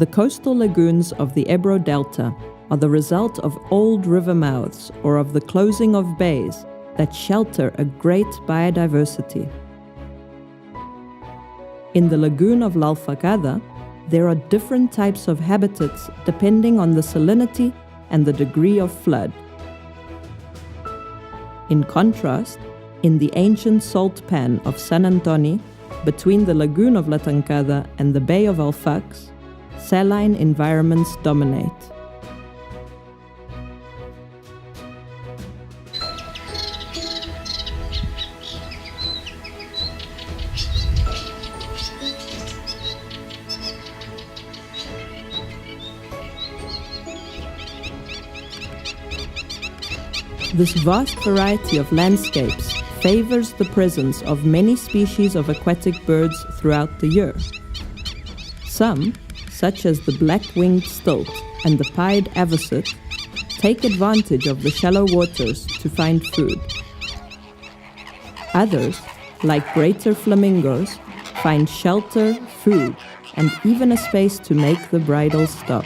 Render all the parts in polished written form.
The coastal lagoons of the Ebro Delta are the result of old river mouths or of the closing of bays that shelter a great biodiversity. In the lagoon of Alcada, there are different types of habitats depending on the salinity and the degree of flood. In contrast, in the ancient salt pan of San Antonio, between the lagoon of La Tancada and the Bay of Alfax, saline environments dominate. This vast variety of landscapes favors the presence of many species of aquatic birds throughout the year. Some, such as the black-winged stilt and the pied avocet, take advantage of the shallow waters to find food. Others, like greater flamingos, find shelter, food, and even a space to make the bridle stop.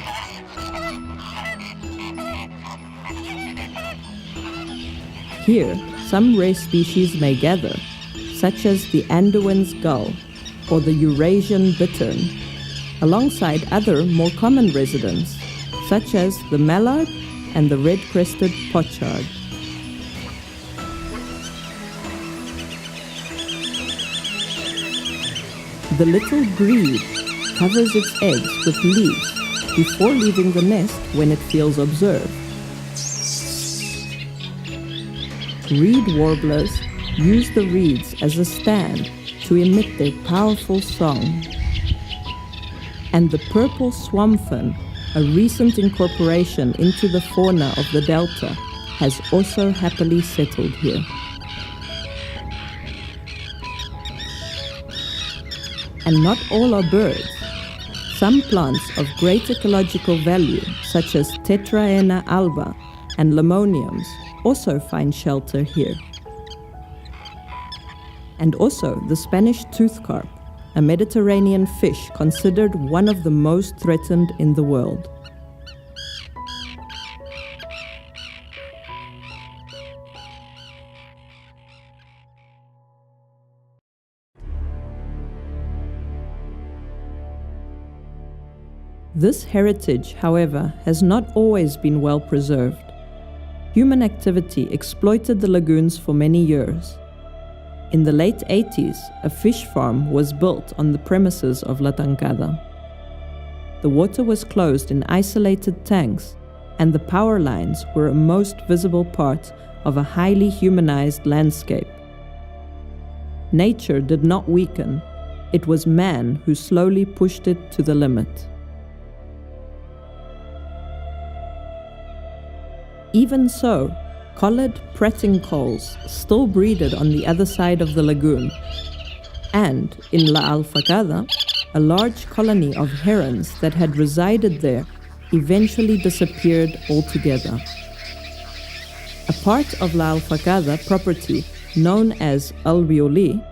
Here, some rare species may gather, such as the Anduin's gull or the Eurasian bittern, alongside other more common residents, such as the mallard and the red-crested pochard. The little grebe covers its eggs with leaves before leaving the nest when it feels observed. Reed warblers use the reeds as a stand to emit their powerful song. And the purple swampfin, a recent incorporation into the fauna of the delta, has also happily settled here. And not all are birds. Some plants of great ecological value, such as Tetraena alba and lemoniums, also find shelter here. And also the Spanish tooth carp, a Mediterranean fish considered one of the most threatened in the world. This heritage, however, has not always been well preserved. Human activity exploited the lagoons for many years. In the late 80s, a fish farm was built on the premises of La Tancada. The water was closed in isolated tanks, and the power lines were a most visible part of a highly humanized landscape. Nature did not weaken. It was man who slowly pushed it to the limit. Even so, collared pratincoles still breeded on the other side of the lagoon, and in La Alcada, a large colony of herons that had resided there eventually disappeared altogether. A part of La Alcada property known as Violí,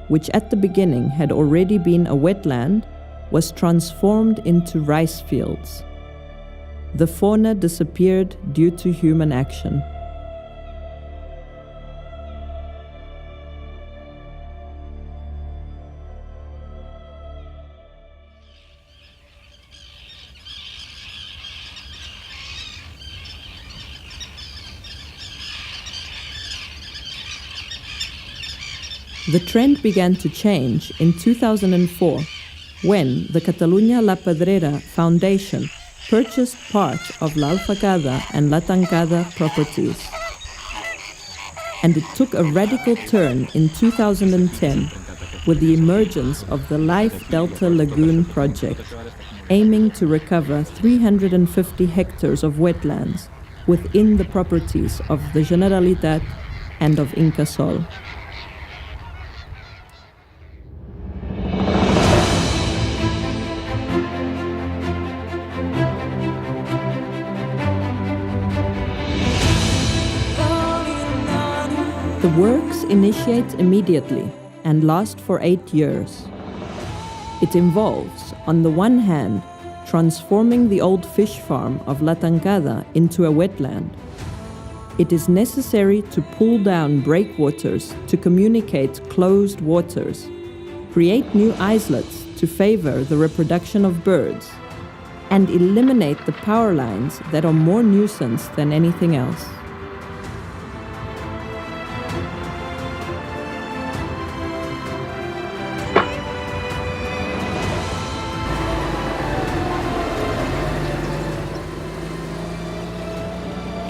which at the beginning had already been a wetland, was transformed into rice fields. The fauna disappeared due to human action. The trend began to change in 2004 when the Catalonia La Pedrera Foundation purchased part of La Alcada and La Tancada properties. And it took a radical turn in 2010 with the emergence of the LIFE Delta-Lagoon project, aiming to recover 350 hectares of wetlands within the properties of the Generalitat and of INCASÓL. The works initiate immediately and last for 8 years. It involves, on the one hand, transforming the old fish farm of La Tancada into a wetland. It is necessary to pull down breakwaters to communicate closed waters, create new islets to favor the reproduction of birds, and eliminate the power lines that are more nuisance than anything else.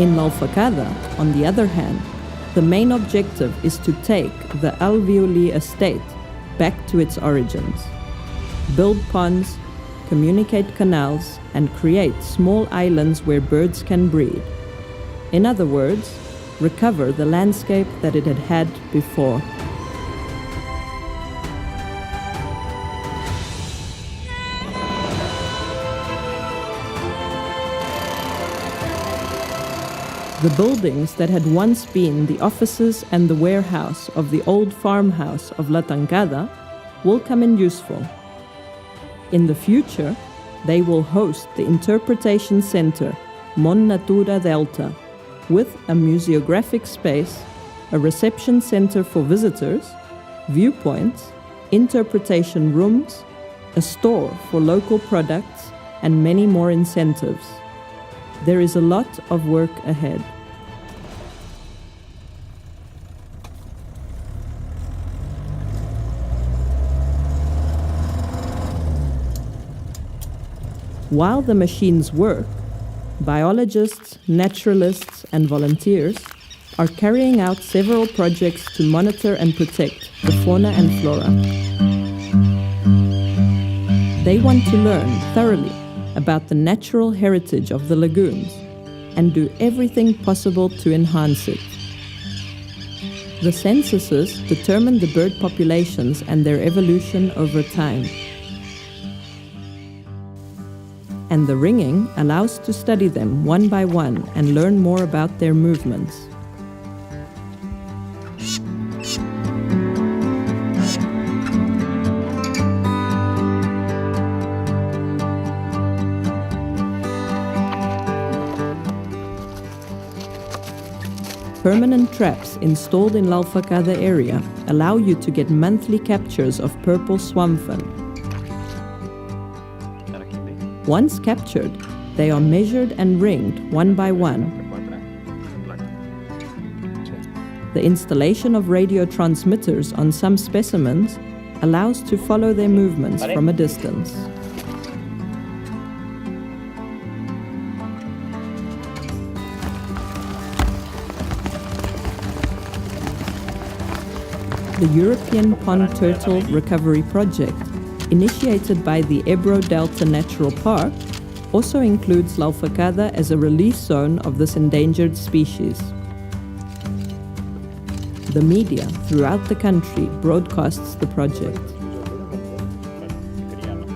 In Alcada, on the other hand, the main objective is to take the Violí estate back to its origins, build ponds, communicate canals, and create small islands where birds can breed. In other words, recover the landscape that it had had before. The buildings that had once been the offices and the warehouse of the old farmhouse of La Tancada will come in useful. In the future, they will host the Interpretation Center, LIFE Natura Delta, with a museographic space, a reception center for visitors, viewpoints, interpretation rooms, a store for local products, and many more incentives. There is a lot of work ahead. While the machines work, biologists, naturalists, and volunteers are carrying out several projects to monitor and protect the fauna and flora. They want to learn thoroughly about the natural heritage of the lagoons and do everything possible to enhance it. The censuses determine the bird populations and their evolution over time. And the ringing allows to study them one by one and learn more about their movements. Permanent traps installed in Alcada area allow you to get monthly captures of purple swampfin. Once captured, they are measured and ringed one by one. The installation of radio transmitters on some specimens allows to follow their movements from a distance. The European Pond Turtle Recovery Project, initiated by the Ebre Delta Natural Park, also includes Alcada as a release zone of this endangered species. The media throughout the country broadcasts the project.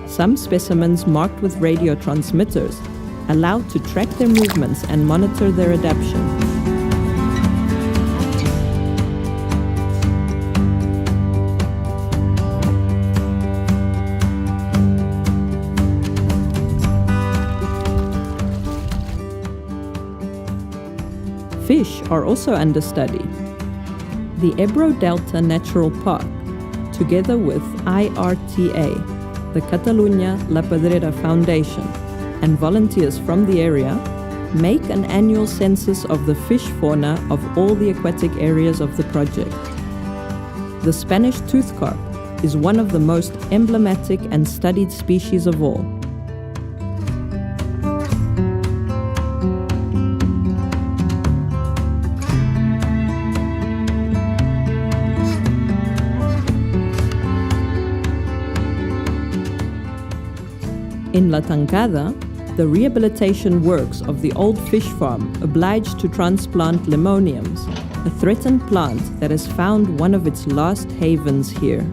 Some specimens marked with radio transmitters allow to track their movements and monitor their adaptation. Fish are also under study. The Ebre Delta Natural Park, together with IRTA, the Catalonia La Pedrera Foundation, and volunteers from the area, make an annual census of the fish fauna of all the aquatic areas of the project. The Spanish tooth carp is one of the most emblematic and studied species of all. In La Tancada, the rehabilitation works of the old fish farm obliged to transplant limoniums, a threatened plant that has found one of its last havens here.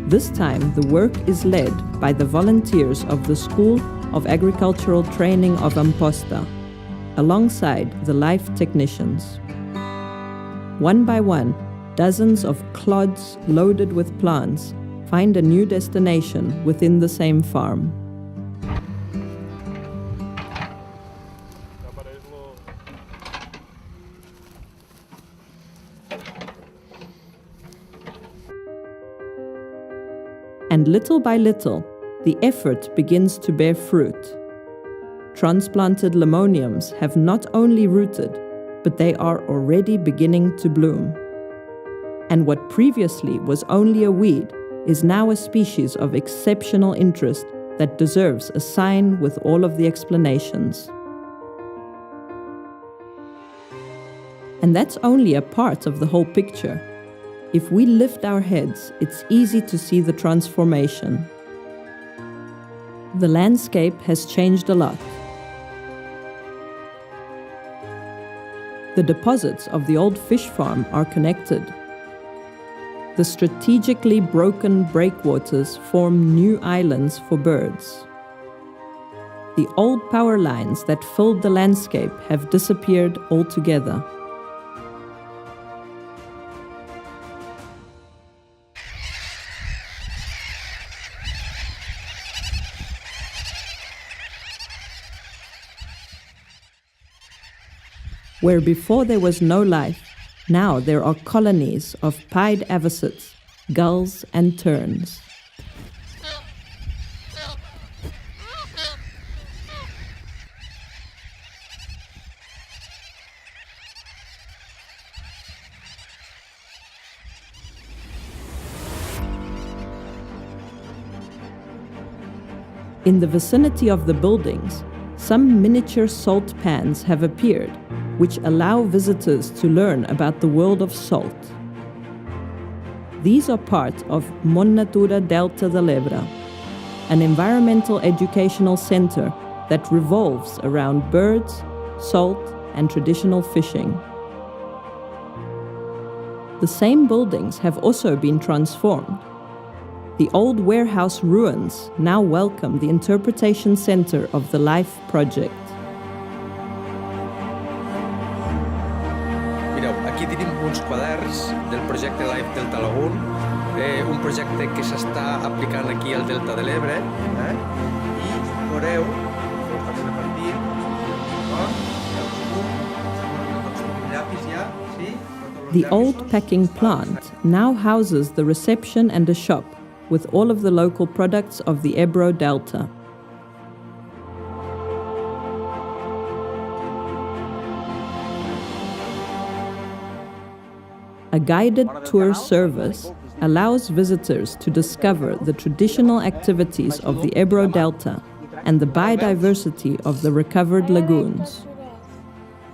This time, the work is led by the volunteers of the School of Agricultural Training of Amposta, alongside the life technicians. One by one, dozens of clods loaded with plants find a new destination within the same farm. And little by little, the effort begins to bear fruit. Transplanted limoniums have not only rooted, but they are already beginning to bloom. And what previously was only a weed is now a species of exceptional interest that deserves a sign with all of the explanations. And that's only a part of the whole picture. If we lift our heads, it's easy to see the transformation. The landscape has changed a lot. The deposits of the old fish farm are connected. The strategically broken breakwaters form new islands for birds. The old power lines that filled the landscape have disappeared altogether. Where before there was no life, now there are colonies of pied avocets, gulls and terns. In the vicinity of the buildings, some miniature salt pans have appeared, which allow visitors to learn about the world of salt. These are part of LIFE Natura Delta-Lagoon, an environmental educational center that revolves around birds, salt, and traditional fishing. The same buildings have also been transformed. The old warehouse ruins now welcome the interpretation center of the LIFE project. Mireu, aquí tenim uns quaderns del projecte LIFE Delta-Lagoon, un projecte que s'està aplicant aquí al delta de l'Ebre, i veureu, està repartit, The old packing plant now houses the reception and a shop with all of the local products of the Ebro Delta. A guided tour service allows visitors to discover the traditional activities of the Ebro Delta and the biodiversity of the recovered lagoons.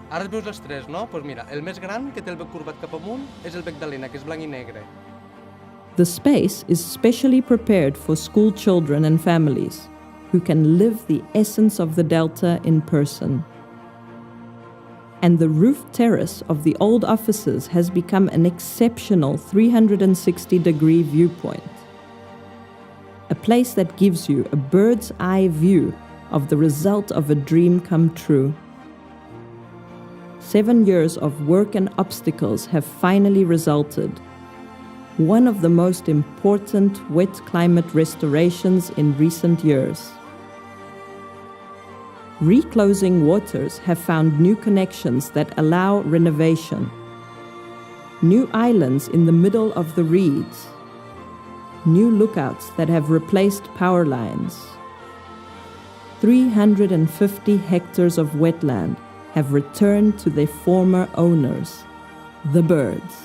Ara veus les tres, no? Doncs mira, el més gran, que té el bec curvat cap amunt, és el bec d'alena, que és blanc i negre. The space is specially prepared for school children and families who can live the essence of the Delta in person. And the roof terrace of the old offices has become an exceptional 360-degree viewpoint. A place that gives you a bird's eye view of the result of a dream come true. 7 years of work and obstacles have finally resulted. One of the most important wet climate restorations in recent years. Reclosing waters have found new connections that allow renovation. New islands in the middle of the reeds. New lookouts that have replaced power lines. 350 hectares of wetland have returned to their former owners, the birds.